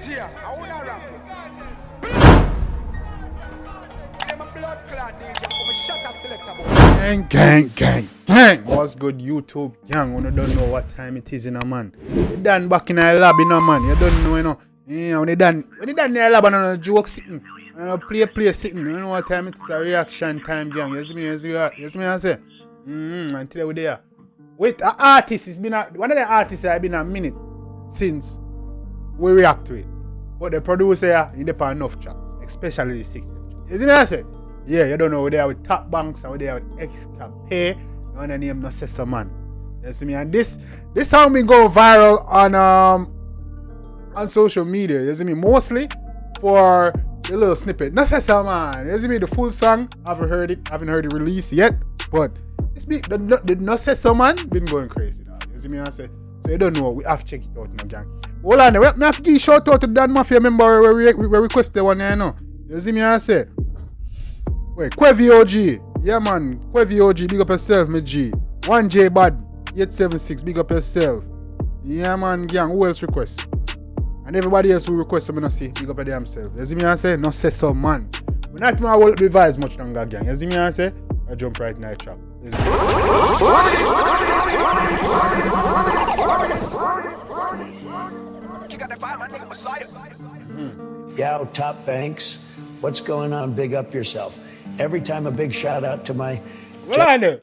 DJ, I wanna rap. I'm a blood clot DJ, I'm a shutter selector. Gang. What's good, YouTube gang? When you don't know what time it is in a man. You done back in a lab in a man. You don't know, you know. Yeah, when you done in a lab and on a joke sitting. And a play sitting. You know what time it is, a reaction time gang. You see me I say? Until we're there. Wait, an artist, one of the artists have been a minute since we react to it. But the producer, he depend enough tracks, especially the 60. You see me I say? Yeah, you don't know, we're there with Top Banks and we're there with Xkappe. You want to name Nuh Seh man. You see me? And this song been going viral on social media, you see me? Mostly for the little snippet. Nuh Seh man. You see me? The full song, I haven't heard it released yet, but the Nuh Seh man been going crazy, dog. You see me I say? So you don't know, we have to check it out now, gang. Hold on, we have to give a shout out to Dan Mafia member where we request the one, you know. You see me I say? Wait, 𝐑𝐂𝐓𝐿, yeah man, 𝐑𝐂𝐓𝐿, big up yourself, my G. 1J Bad, 876, big up yourself. Yeah man, gang, who else request? And everybody else who request, I'm gonna see, big up themselves. You see me I say? Nuh Seh man. We're not gonna hold the vibes much longer, gang. You see me I say? I jump right in the trap. Yo, Top Banks, what's going on? Big up yourself. Every time a big shout out to my... What I know?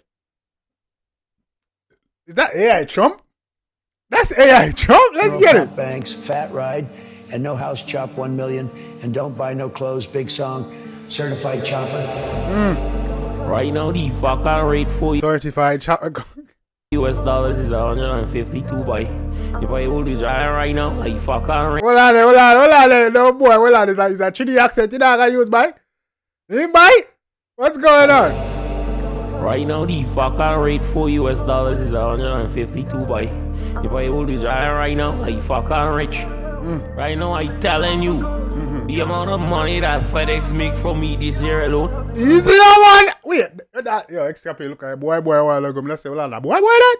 Is that AI Trump? That's AI Trump? Let's get it. Top Banks, Fat Ride, and No House Chop 1 million, and Don't Buy No Clothes, big song, Certified Chopper. Right now, the fucking rate for Certified Chopper. US dollars is 152 by. If I hold the giant right now, I fucking rate. Hold on there. No boy, hold on. Is that Trinity accent you not gonna use, by? Him, by? What's going on? Right now, the fucking rate for US dollars is 152 by. If I hold the giant right now, I fucking rich. Right now, I telling you, the amount of money that FedEx make from me this year alone. Easy now, man. Wait, that yo, Xkappe look at boy, while ago. Let's say, hold on, boy, that.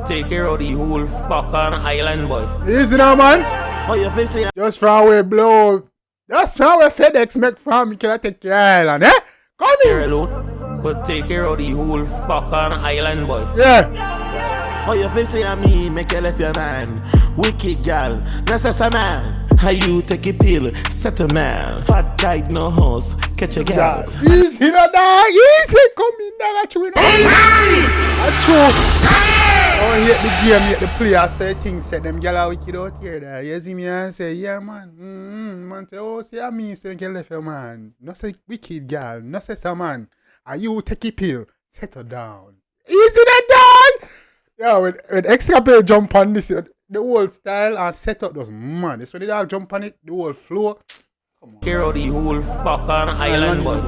Take care of the whole fucking island, boy. Easy now, man. Oh, you facing? Just from where blow. Just from where FedEx make from, you cannot take your island, eh? Come here. Alone. But take care of the whole fucking island, boy. Yeah. Oh, you facing at me, make you left your man. Wicked gal, that's a man. How you take a pill, set a man. Fat tight, no horse, catch a gal. Easy now, dog. Easy. Come in, dog. I chew it. Oh, yet the game, yet the player say things, say them gal are wicked out here, dog. You see me and say, yeah, man. Man say, oh, see, I mean, say, you left your man. No say wicked gal, no say some man. And you take a pill, settle down. Easy now, dog. Yeah, when Xkappe jump on this, the whole style and setup was mad. It's when the dog jump on it, the whole flow. Come on. Care of the whole fucking island, boy.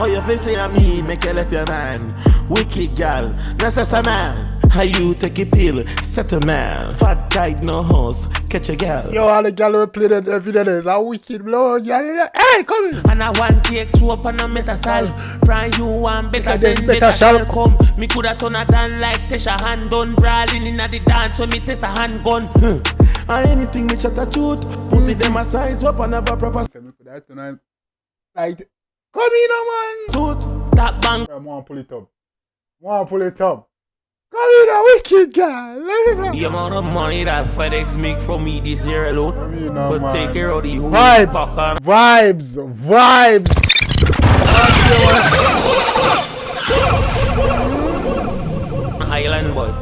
Oh, you facing at me, make you left your man. Wicked gal, that's a man. How you take a pill, set a man. Fat tight, no horse, catch a gal. Yo, all the gal who play that every day is a wicked blow. Hey, come in. And I want take swap and I met a sal. From you want better than better shall come. Me coulda turn a down like Tesha hand done. Brawling in the dance when me test a handgun. And anything me chat a shoot. Pussy them a size up and have a proper me coulda turn like, come in, man. suit. That bang. I want to pull it up. Come in, a wicked guy. The amount of money that FedEx make from me this year alone. But take care of the whole vibes. Island boy.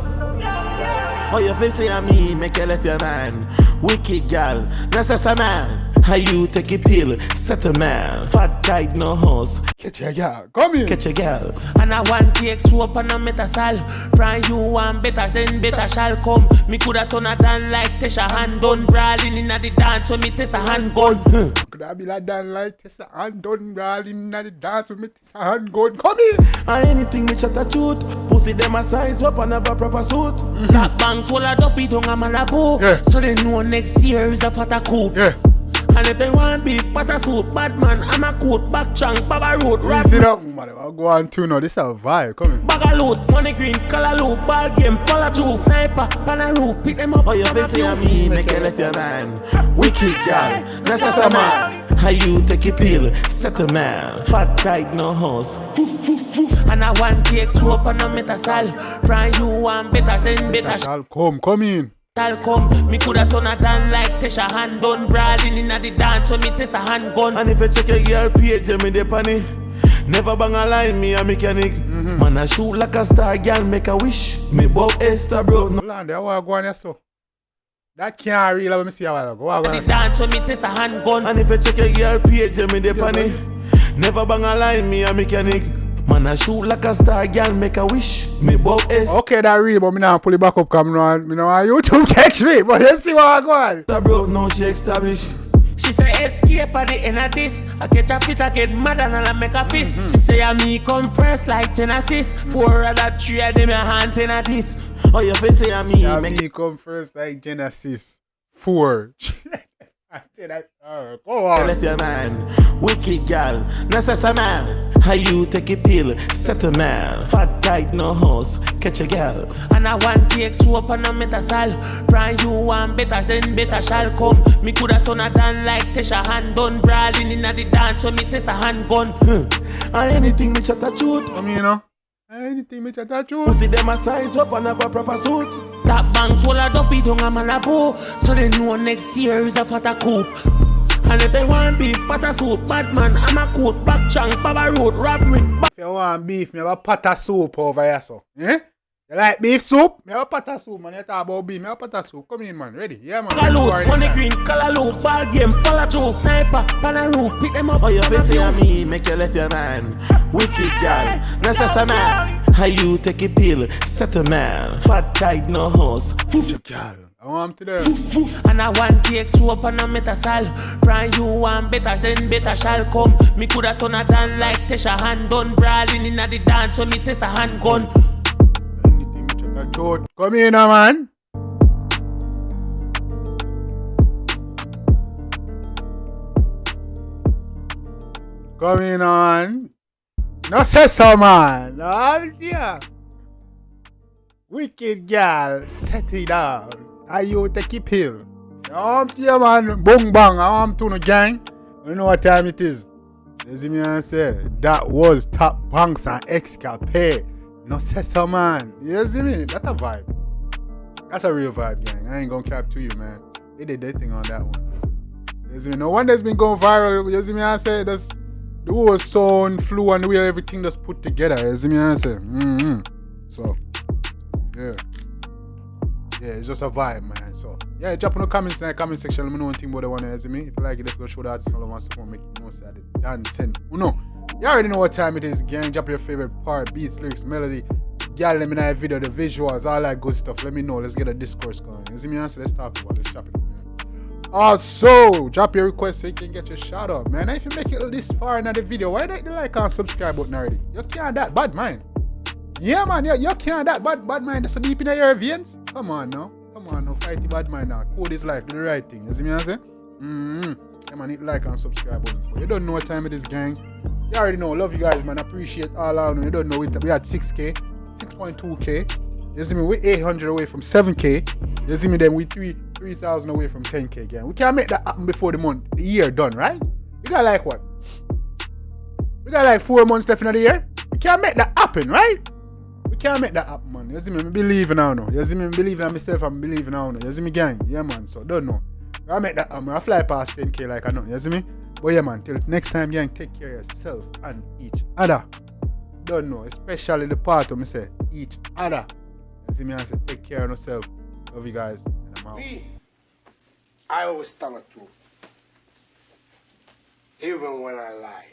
Oh, you facing at me, make you left your man. Wicked gal, that's a man. How you take a pill, set a man. Fat tight, no horse. Catch a gal, come here. Catch a gal. And I want take swap and I met a sal. From you want better, then better shall come. Me coulda turn a down like Tesha hand done. Brawling in the dance when me test a handgun. Coulda be like down like Tesha hand done. Brawling in the dance when me test a handgun. Come here. And anything me chat a shoot. Pussy them a size up and have a proper suit. That bang swallowed up, it don't a man a boo. Yeah. So they know next year is a fatter coup. Yeah. And if they want beef, butter soup, bad man, I'm a coat, back chunk, baba road, rap. Easy up, man. I'll go on too now. This is a vibe. Come in. Bag a loot, money green, color loop, ball game, follow through, sniper, pan a roof, pick them up. Oh, your face say me, make you left your man. Wicked girl, necessary man. How you take a pill, set a man. Fat tight, no horse. And I want cake, soap, and a metasal. From you want better, then better. Shall come in. Shall come, me coulda turn a down like Tesha hand done. Brawling inna the dance, so me test a handgun. And if you check a girl page, me dey panny. Never bang a line, me a mechanic. Man, I shoot like a star, girl, make a wish. Me Bob Esther, bro. Hold on, there. What go on there, so? That can't really let me see how I go. What go The on? dance, so me test a handgun. And if you check a girl page, me dey panny. Never bang a line, me a mechanic. Man, I shoot like a star, girl, make a wish. Me Bob Esther, Okay, that real, but me now pull it back up, come on. Me know how YouTube catch me, but let's see what I go on. bro. No, she established. She say escape at the end of this. I catch a piece, I get mad and I make a piece. She say I me come first like Genesis. 4 of that 3 of them a hand in a this. Oh, your face say me, Yeah, make me come first like Genesis 4. I say that. Go on. left your man. Wicked girl, necessary man. How you take a pill, set a man. Fat tight, no horse, catch a girl. And I want cake, soap, and a metasal. From you want better, then better shall come. Me coulda turn a down like Tesha hand done. Brawling inna the dance, so me test a handgun. And anything me chat a truth. Come in, you know. Anything me chat that you. See them a size up and have a proper suit. That bang swallowed up, it don't a malabo. So they know next year is a fatter coupe. And if they want beef, butter soup, bad man, I'm a coat, back chunk, baba road, robbery. If you want beef, me have a pot of soup over here, so. Eh? You like beef soup? Me have a pot of soup, man. You talk about beef, me have a pot of soup. Come in, man. Ready? Yeah, man. Loot, money green, color loop, ball game, follow through, sniper, pan a roof, pick them up. Oh, your face say me, make you left your man. Wicked girl, necessary man. How you take a pill, set a man. Fat tight, no horse. Girl, I want to there. And I want cake, soap, and a metasal. From you want better, then better shall come. Me coulda turn a down like Tesha hand done. Brawling inna the dance, so me test a handgun. Anything me chat that you. Come in, man. Come in, man. No say so, man. No, dear. Wicked girl, set it down. Are you take a pill? I'm here, man. Boom bang. I'm to the gang. You know what time it is. You see me and say that was Top Banks and Xkappe. No say so, man. You see me? That's a vibe. That's a real vibe, gang. I ain't gonna cap to you, man. They did their thing on that one. You see me? No one that's been going viral. You see me and say that's the whole sound, flow, and the way everything just put together. You see me and say, So, yeah. Yeah, it's just a vibe, man. So, yeah, drop in the comments in the comment section. Let me know anything about the one, you see me? If you like it, let's go show the artist all I want support, make it know so that dancing. You already know what time it is, gang. Drop your favorite part, beats, lyrics, melody. Y'all let me know the video, the visuals, all that good stuff. Let me know. Let's get a discourse going. You see me? So let's talk about it. Let's chop it up, man. Also, drop your request so you can get your shout out, man. And if you make it this far in the video, why not the like and subscribe button already? You can't that bad mind. Yeah, man, you can't that bad mind. That's so deep in your veins. Come on now, fight the bad mind now. Code is life, do the right thing. You see me? I say? Yeah, man, hit like and subscribe button. But you don't know what time it is, gang. You already know. Love you guys, man. Appreciate all I know. You don't know it. We had 6K, 6.2K. You see me? We're 800 away from 7K. You see me? Then we 3,000 away from 10K, gang. We can't make that happen before the year done, right? We got like what? We got like 4 months left in the year. We can't make that happen, right? We can't make that happen, man. You see me? I believe now. You see me? I believe in myself. I'm believing now. You see me, gang? Yeah, man. So don't know. I make that happen. I fly past 10K like I know. You see me? But yeah, man. Till next time, gang. Take care of yourself and each other. Don't know. Especially the part of me say each other. You see me? I say take care of yourself. Love you guys. And I'm out. I always tell the truth, even when I lie.